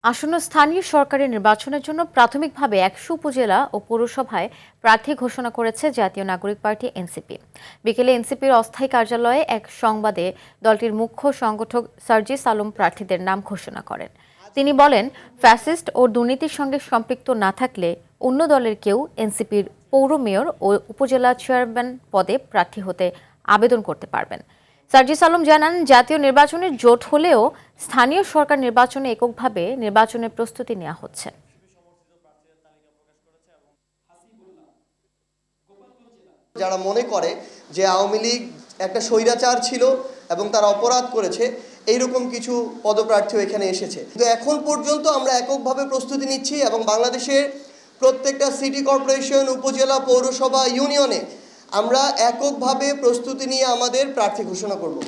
আসন্ন স্থানীয় সরকারি নির্বাচনের জন্য প্রাথমিকভাবে ১০০ উপজেলা ও পৌরসভায় প্রার্থী ঘোষণা করেছে জাতীয় নাগরিক পার্টি এনসিপি। বিকেলে এনসিপির অস্থায়ী কার্যালয়ে এক সংবাদে দলটির মুখ্য সংগঠক সার্জিস আলম প্রার্থীদের নাম ঘোষণা করেন। তিনি বলেন, ফ্যাসিস্ট ও দুর্নীতির সঙ্গে সম্পৃক্ত না থাকলে অন্য দলের কেউ এনসিপির পৌর মেয়র ও উপজেলা চেয়ারম্যান পদে প্রার্থী হতে আবেদন করতে পারবেন। সার্জিস আলম জানান, জাতীয় নির্বাচনে জোট হলেও স্থানীয় সরকার নির্বাচনে এককভাবে নির্বাচনের প্রস্তুতি নেওয়া হচ্ছে। যারা মনে করে যে আওয়ামী লীগ একটা স্বৈরাচার ছিল এবং তারা অপরাধ করেছে, এইরকম কিছু পদপ্রার্থীও এখানে এসেছে। কিন্তু এখন পর্যন্ত আমরা এককভাবে প্রস্তুতি নিচ্ছি এবং বাংলাদেশের প্রত্যেকটা সিটি কর্পোরেশন, উপজেলা, পৌরসভা, ইউনিয়নে আমরা এককভাবে প্রস্তুতি নিয়ে আমাদের প্রার্থী ঘোষণা করব।